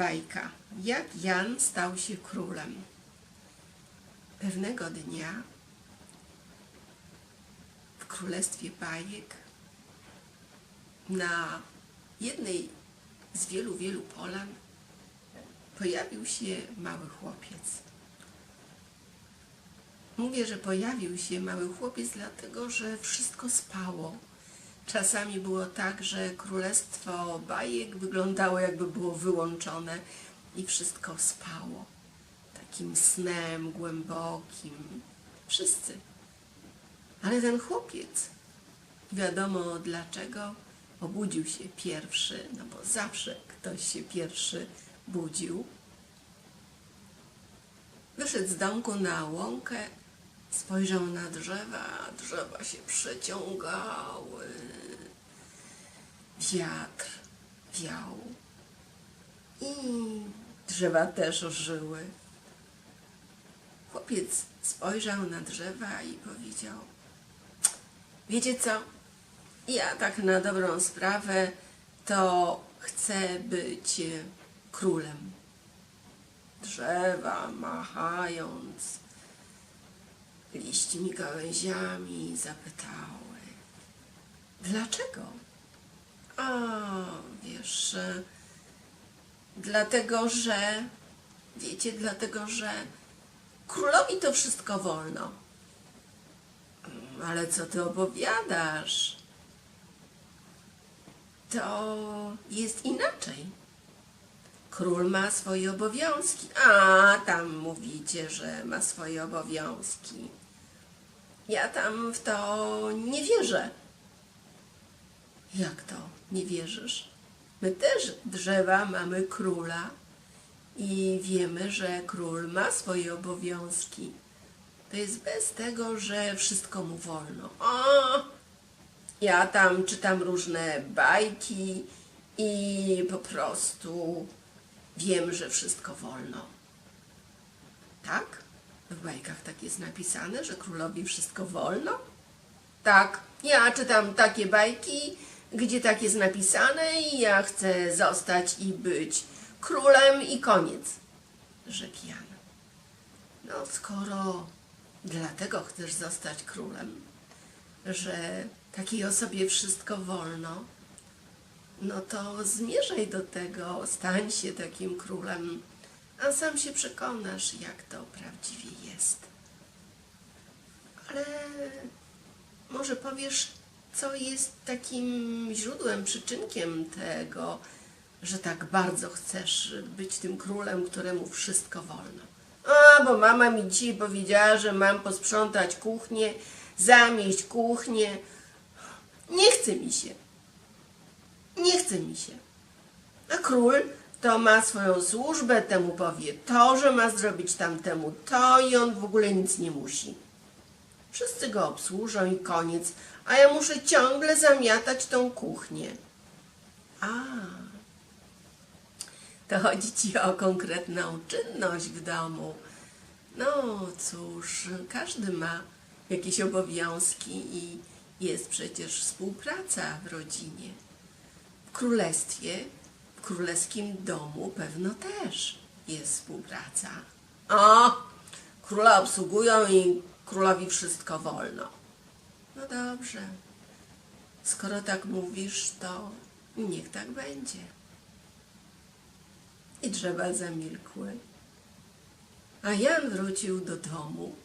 Bajka. Jak Jan stał się królem. Pewnego dnia w królestwie bajek na jednej z wielu polan pojawił się mały chłopiec. Mówię, że pojawił się mały chłopiec, dlatego że wszystko spało. Czasami było tak, że królestwo bajek wyglądało, jakby było wyłączone i wszystko spało. Takim snem głębokim. Wszyscy. Ale ten chłopiec, wiadomo dlaczego, obudził się pierwszy, no bo zawsze ktoś się pierwszy budził. Wyszedł z domku na łąkę, spojrzał na drzewa, drzewa się przeciągały, wiatr wiał i drzewa też ożyły. Chłopiec spojrzał na drzewa i powiedział: wiecie co, ja tak na dobrą sprawę to chcę być królem. Drzewa machając liśćmi, gałęziami zapytały: dlaczego? A wiesz, dlatego że, wiecie, dlatego że królowi to wszystko wolno. Ale co ty opowiadasz? To jest inaczej. Król ma swoje obowiązki. A tam mówicie, że ma swoje obowiązki. Ja tam w to nie wierzę. Jak to nie wierzysz? My też drzewa mamy króla i wiemy, że król ma swoje obowiązki. To jest bez tego, że wszystko mu wolno. O, ja tam czytam różne bajki i po prostu wiem, że wszystko wolno. Tak? W bajkach tak jest napisane, że królowi wszystko wolno? Tak, ja czytam takie bajki, gdzie tak jest napisane i ja chcę zostać i być królem i koniec, rzekł Jan. No skoro dlatego chcesz zostać królem, że takiej osobie wszystko wolno, no to zmierzaj do tego, stań się takim królem, a sam się przekonasz, jak to prawdziwie jest. Ale może powiesz, co jest takim źródłem, przyczynkiem tego, że tak bardzo chcesz być tym królem, któremu wszystko wolno. A, bo mama mi dzisiaj powiedziała, że mam posprzątać kuchnię, zamieść kuchnię. Nie chce mi się. Nie chce mi się. A król to ma swoją służbę, temu powie to, że ma zrobić tamtemu to i on w ogóle nic nie musi. Wszyscy go obsłużą i koniec, a ja muszę ciągle zamiatać tą kuchnię. A, to chodzi ci o konkretną czynność w domu. No cóż, każdy ma jakieś obowiązki i jest przecież współpraca w rodzinie. W królestwie, w królewskim domu pewno też jest współpraca. O, króla obsługują i królowi wszystko wolno. No dobrze, skoro tak mówisz, to niech tak będzie. I drzewa zamilkły. A Jan wrócił do domu.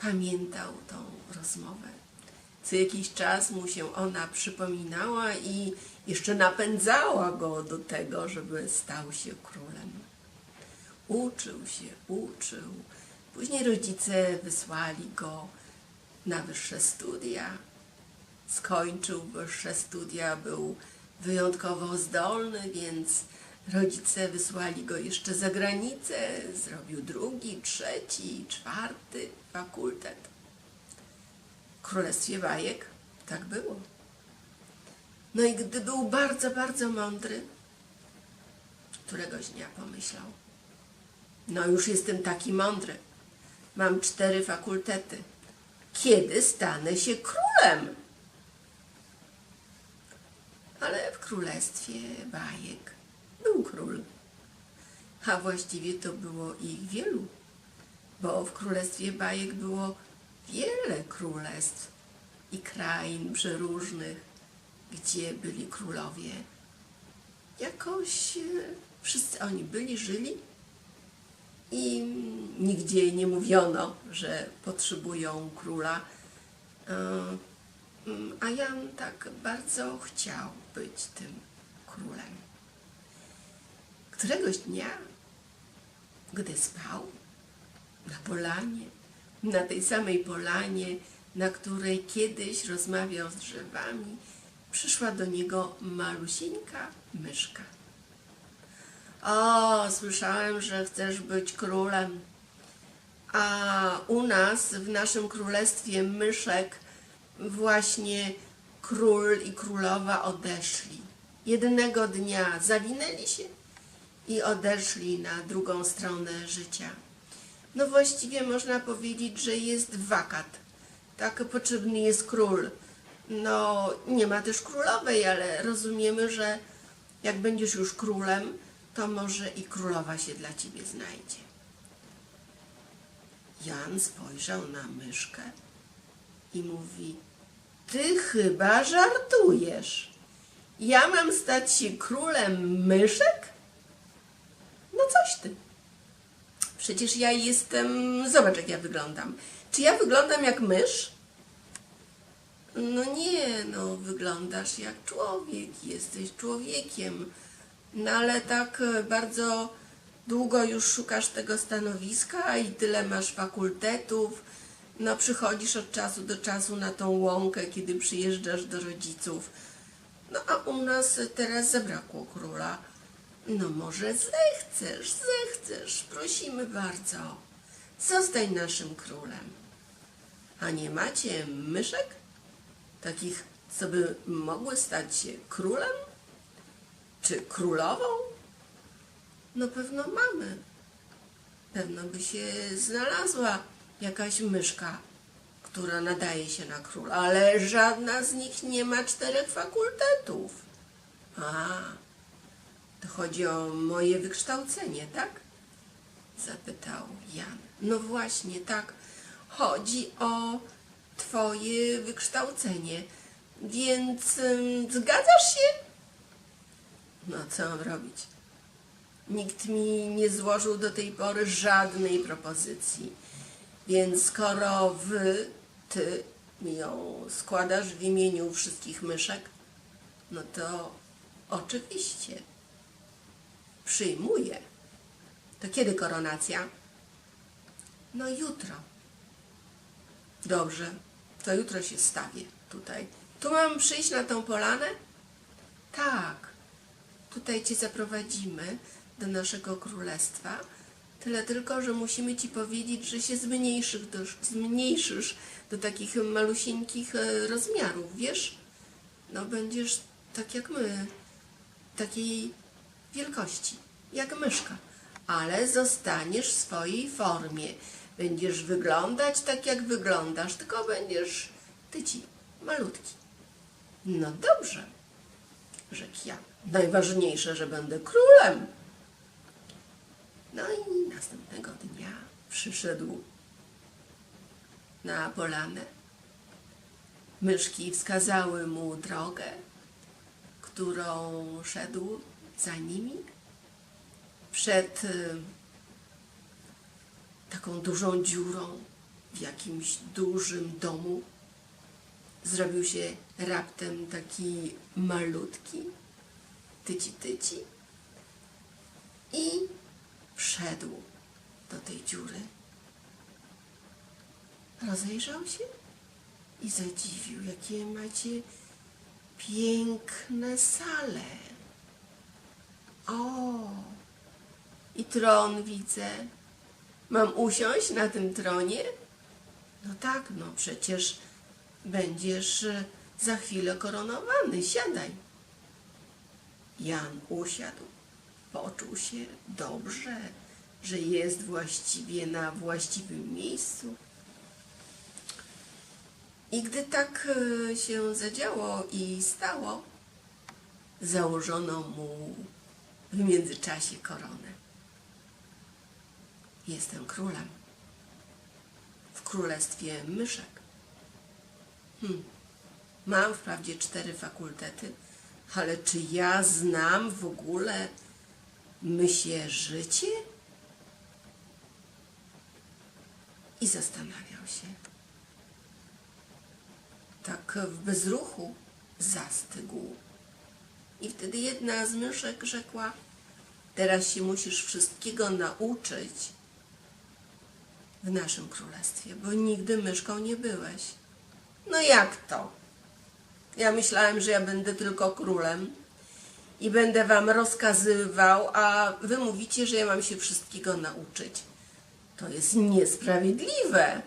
Pamiętał tą rozmowę. Co jakiś czas mu się ona przypominała i jeszcze napędzała go do tego, żeby stał się królem. Uczył się, uczył. Później rodzice wysłali go na wyższe studia. Skończył wyższe studia, był wyjątkowo zdolny, więc rodzice wysłali go jeszcze za granicę. Zrobił drugi, trzeci, czwarty fakultet. W Królestwie bajek tak było. No i gdy był bardzo mądry, któregoś dnia pomyślał: no już jestem taki mądry, mam 4 fakultety, kiedy stanę się królem? Ale w Królestwie bajek był król. a właściwie to było ich wielu, bo w Królestwie Bajek było wiele królestw i krain przeróżnych, gdzie byli królowie. Jakoś wszyscy oni byli, żyli i nigdzie nie mówiono, że potrzebują króla. A Jan tak bardzo chciał być tym królem. Któregoś dnia, gdy spał na polanie, na tej samej polanie, na której kiedyś rozmawiał z drzewami, przyszła do niego malusieńka myszka. O, słyszałem, że chcesz być królem, a u nas, w naszym królestwie myszek, właśnie król i królowa odeszli. Jednego dnia zawinęli się i odeszli na drugą stronę życia. No właściwie można powiedzieć, że jest wakat. Tak, potrzebny jest król. No, nie ma też królowej, ale rozumiemy, że jak będziesz już królem, to może i królowa się dla ciebie znajdzie. Jan spojrzał na myszkę i mówi: ty chyba żartujesz. Ja mam stać się królem myszek? No coś ty. Przecież ja jestem... Zobacz, jak ja wyglądam. Czy ja wyglądam jak mysz? No nie, no wyglądasz jak człowiek. Jesteś człowiekiem. No ale tak bardzo długo już szukasz tego stanowiska i tyle masz fakultetów. No przychodzisz od czasu do czasu na tą łąkę, kiedy przyjeżdżasz do rodziców. No a u nas teraz zabrakło króla. No może zechcesz, prosimy bardzo. Zostań naszym królem. A nie macie myszek? Takich, co by mogły stać się królem? Czy królową? No pewno mamy. Pewno by się znalazła jakaś myszka, która nadaje się na króla, ale żadna z nich nie ma 4 fakultetów. A, to chodzi o moje wykształcenie, tak? Zapytał Jan. No właśnie, tak. Chodzi o twoje wykształcenie. Więc zgadzasz się? No co mam robić? Nikt mi nie złożył do tej pory żadnej propozycji. Więc skoro ty mi ją składasz w imieniu wszystkich myszek, no to oczywiście przyjmuję. To kiedy koronacja? No jutro. Dobrze, to jutro się stawię tutaj. Tu mam przyjść na tą polanę? Tak. Tutaj cię zaprowadzimy do naszego królestwa. Tyle tylko, że musimy ci powiedzieć, że się zmniejszysz do takich malusieńkich rozmiarów, wiesz? No będziesz tak jak my, takiej wielkości, jak myszka, ale zostaniesz w swojej formie. Będziesz wyglądać tak, jak wyglądasz, tylko będziesz tyci, malutki. No dobrze, rzekł Jan. Najważniejsze, że będę królem. No i następnego dnia przyszedł na polanę. Myszki wskazały mu drogę, którą szedł za nimi. Przed taką dużą dziurą w jakimś dużym domu zrobił się raptem taki malutki, tyci i wszedł do tej dziury. Rozejrzał się i zadziwił, jakie macie piękne sale. O, i tron widzę. Mam usiąść na tym tronie? No tak, no przecież będziesz za chwilę koronowany. Siadaj. Jan usiadł. Poczuł się dobrze, że jest właściwie na właściwym miejscu. I gdy tak się zadziało i stało, założono mu w międzyczasie koronę. jestem królem w królestwie myszek. Mam wprawdzie 4 fakultety, ale czy ja znam w ogóle mysie życie? I zastanawiał się. Tak w bezruchu zastygł. I wtedy jedna z myszek rzekła: teraz się musisz wszystkiego nauczyć w naszym królestwie, bo nigdy myszką nie byłeś. No jak to? Ja myślałem, że ja będę tylko królem i będę wam rozkazywał, a wy mówicie, że ja mam się wszystkiego nauczyć. To jest niesprawiedliwe.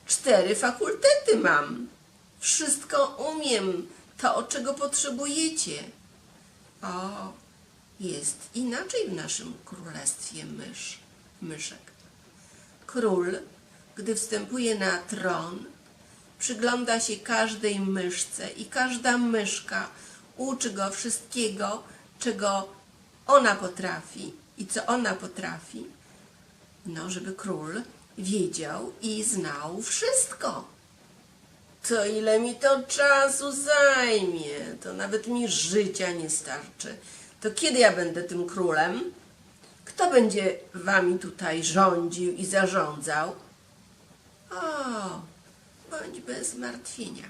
4 fakultety mam. Wszystko umiem. To, czego potrzebujecie. O, jest inaczej w naszym królestwie myszek. Król, gdy wstępuje na tron, przygląda się każdej myszce i każda myszka uczy go wszystkiego, czego ona potrafi i co ona potrafi. No, żeby król wiedział i znał wszystko. To ile mi to czasu zajmie, to nawet mi życia nie starczy. To kiedy ja będę tym królem? Kto będzie wami tutaj rządził i zarządzał? O, bądź bez zmartwienia.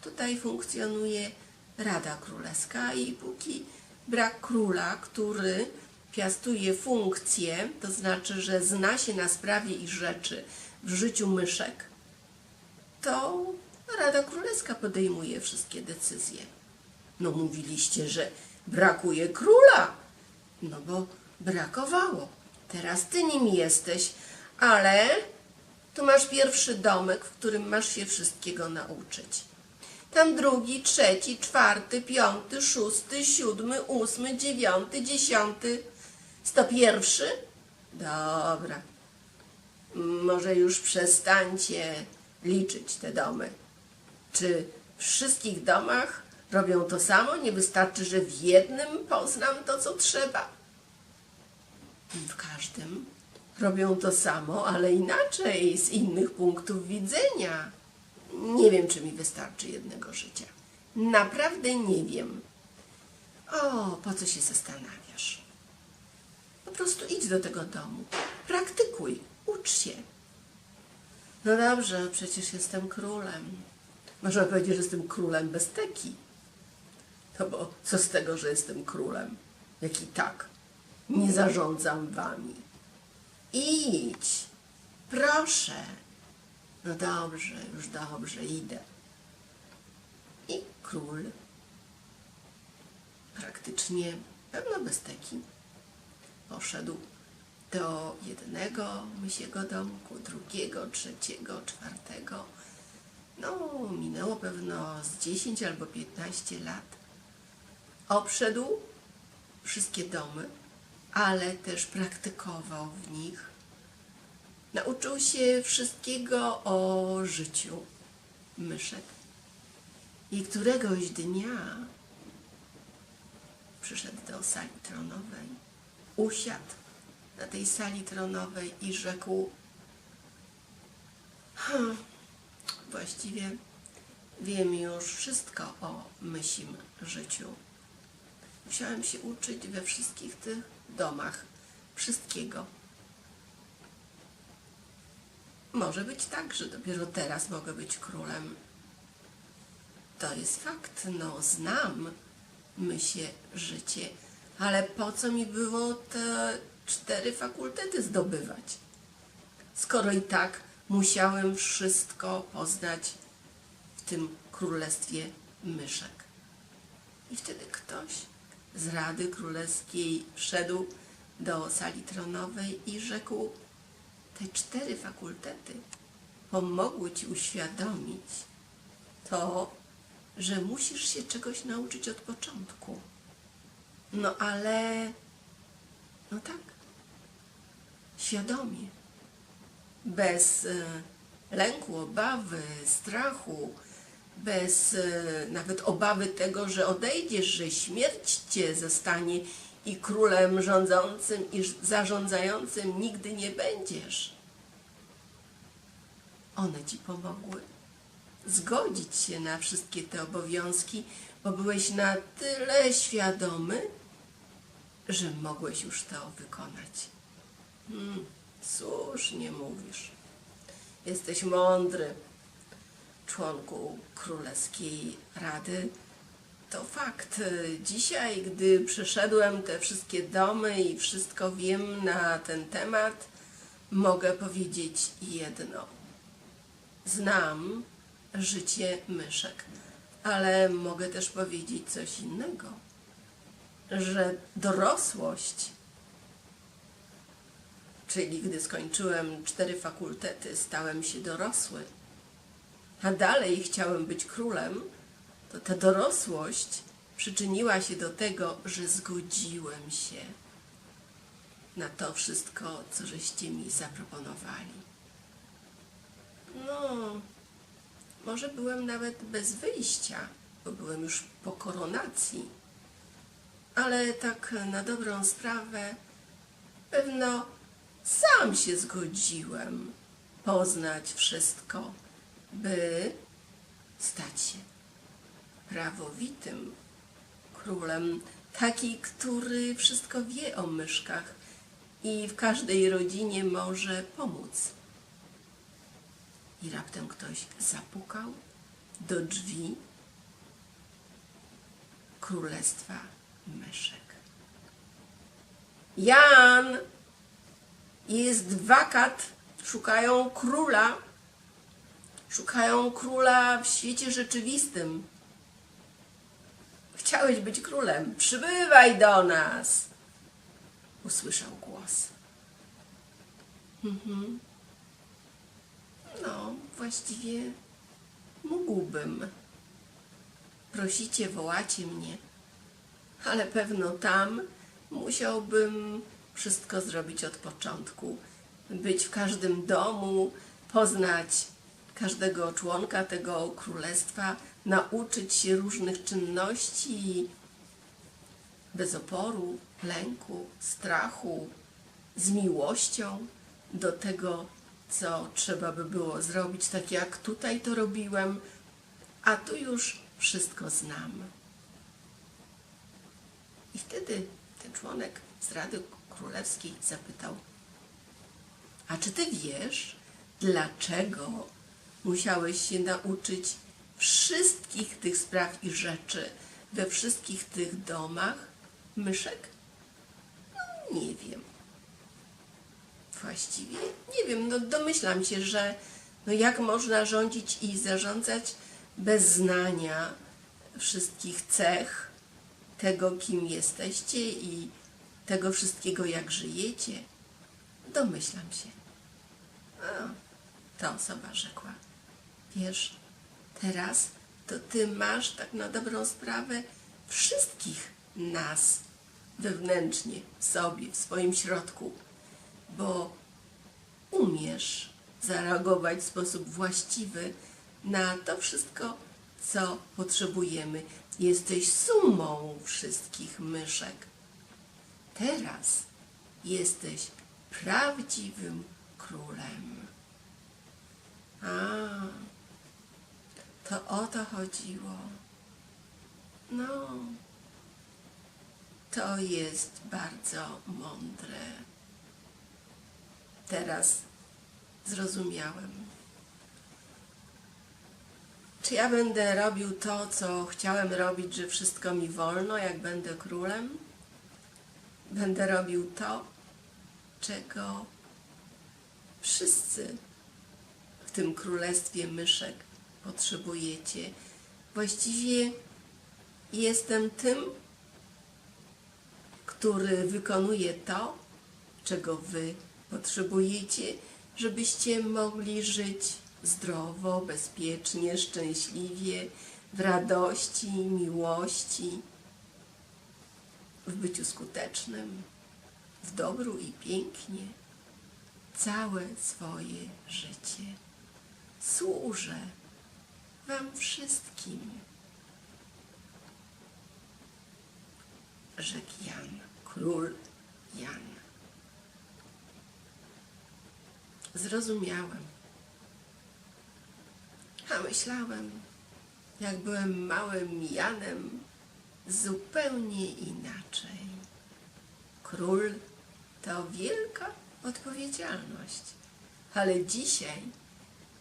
Tutaj funkcjonuje Rada Królewska i póki brak króla, który piastuje funkcję, to znaczy, że zna się na sprawie i rzeczy w życiu myszek, to Rada Królewska podejmuje wszystkie decyzje. No mówiliście, że brakuje króla. No bo brakowało. Teraz ty nim jesteś, ale tu masz pierwszy domek, w którym masz się wszystkiego nauczyć. Tam 2., 3., 4., 5., 6., 7., 8., 9., 10. 101? Dobra. Może już przestańcie liczyć te domy. Czy w wszystkich domach robią to samo? Nie wystarczy, że w jednym poznam to, co trzeba? W każdym robią to samo, ale inaczej, z innych punktów widzenia. Nie wiem, czy mi wystarczy jednego życia. Naprawdę nie wiem. O, po co się zastanawiasz? Po prostu idź do tego domu. Praktykuj, ucz się. No dobrze, przecież jestem królem. Można powiedzieć, że jestem królem bez teki. No bo co z tego, że jestem królem, jak i tak nie zarządzam wami. Idź, proszę. No dobrze, już dobrze, idę. I król, praktycznie pewno bez teki, poszedł do jednego mysiego domku, drugiego, trzeciego, czwartego. No, minęło pewno z 10 albo 15 lat. Obszedł wszystkie domy, ale też praktykował w nich. Nauczył się wszystkiego o życiu myszek. I któregoś dnia przyszedł do sali tronowej, usiadł na tej sali tronowej i rzekł: właściwie wiem już wszystko o mysim życiu. Musiałem się uczyć we wszystkich tych domach wszystkiego. Może być tak, że dopiero teraz mogę być królem. To jest fakt, no znam mysie życie, ale po co mi było te 4 fakultety zdobywać? Skoro i tak musiałem wszystko poznać w tym królestwie myszek. I wtedy ktoś z Rady Królewskiej wszedł do sali tronowej i rzekł: te 4 fakultety pomogły ci uświadomić to, że musisz się czegoś nauczyć od początku. No ale, no tak, świadomie, bez lęku, obawy, strachu, bez nawet obawy tego, że odejdziesz, że śmierć cię zastanie i królem rządzącym i zarządzającym nigdy nie będziesz. One ci pomogły zgodzić się na wszystkie te obowiązki, bo byłeś na tyle świadomy, że mogłeś już to wykonać. Słusznie mówisz. Jesteś mądry, członku Królewskiej Rady. To fakt. Dzisiaj, gdy przeszedłem te wszystkie domy i wszystko wiem na ten temat, mogę powiedzieć jedno. Znam życie myszek, ale mogę też powiedzieć coś innego, że dorosłość, czyli gdy skończyłem 4 fakultety, stałem się dorosły, a dalej chciałem być królem, to ta dorosłość przyczyniła się do tego, że zgodziłem się na to wszystko, co żeście mi zaproponowali. No, może byłem nawet bez wyjścia, bo byłem już po koronacji, ale tak na dobrą sprawę pewno sam się zgodziłem poznać wszystko, by stać się prawowitym królem, taki, który wszystko wie o myszkach i w każdej rodzinie może pomóc. I raptem ktoś zapukał do drzwi Królestwa Myszek. Jan, jest wakat, szukają króla. Szukają króla w świecie rzeczywistym. Chciałeś być królem, przybywaj do nas. Usłyszał głos. No, właściwie mógłbym. Prosicie, wołacie mnie, ale pewno tam musiałbym wszystko zrobić od początku. Być w każdym domu, poznać każdego członka tego królestwa, nauczyć się różnych czynności bez oporu, lęku, strachu, z miłością do tego, co trzeba by było zrobić, tak jak tutaj to robiłem, a tu już wszystko znam. I wtedy ten członek z Rady Królewskiej zapytał: a czy ty wiesz, dlaczego musiałeś się nauczyć wszystkich tych spraw i rzeczy we wszystkich tych domach myszek? No, nie wiem. Właściwie nie wiem. No, domyślam się, że jak można rządzić i zarządzać bez znania wszystkich cech tego, kim jesteście i tego wszystkiego, jak żyjecie. Domyślam się. Ta osoba rzekła: wiesz, teraz to ty masz tak na dobrą sprawę wszystkich nas wewnętrznie w sobie, w swoim środku, bo umiesz zareagować w sposób właściwy na to wszystko, co potrzebujemy. Jesteś sumą wszystkich myszek. Teraz jesteś prawdziwym królem. To o to chodziło. No, to jest bardzo mądre. Teraz zrozumiałem. Czy ja będę robił to, co chciałem robić, że wszystko mi wolno, jak będę królem? Będę robił to, czego wszyscy w tym królestwie myszek potrzebujecie. Właściwie jestem tym, który wykonuje to, czego wy potrzebujecie, żebyście mogli żyć zdrowo, bezpiecznie, szczęśliwie, w radości, miłości, w byciu skutecznym, w dobru i pięknie, całe swoje życie. Służę wam wszystkim, rzekł Jan król Jan. Zrozumiałem. A myślałem, jak byłem małym Janem, zupełnie inaczej. Król to wielka odpowiedzialność, ale dzisiaj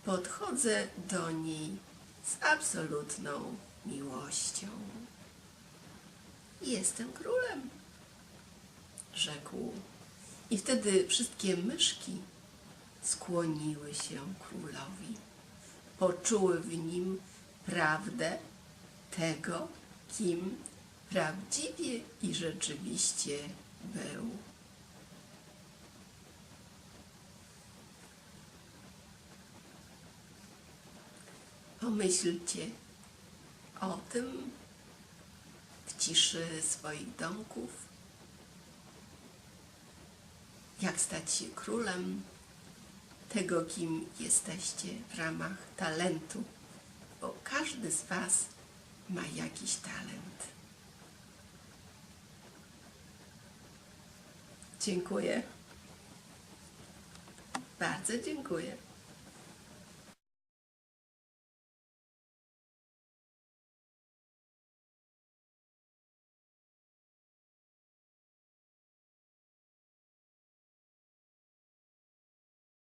podchodzę do niej z absolutną miłością. Jestem królem, rzekł. I wtedy wszystkie myszki skłoniły się królowi. Poczuły w nim prawdę tego, kim prawdziwie i rzeczywiście był. Pomyślcie o tym w ciszy swoich domków, jak stać się królem tego, kim jesteście w ramach talentu, bo każdy z Was ma jakiś talent. Dziękuję. Bardzo dziękuję.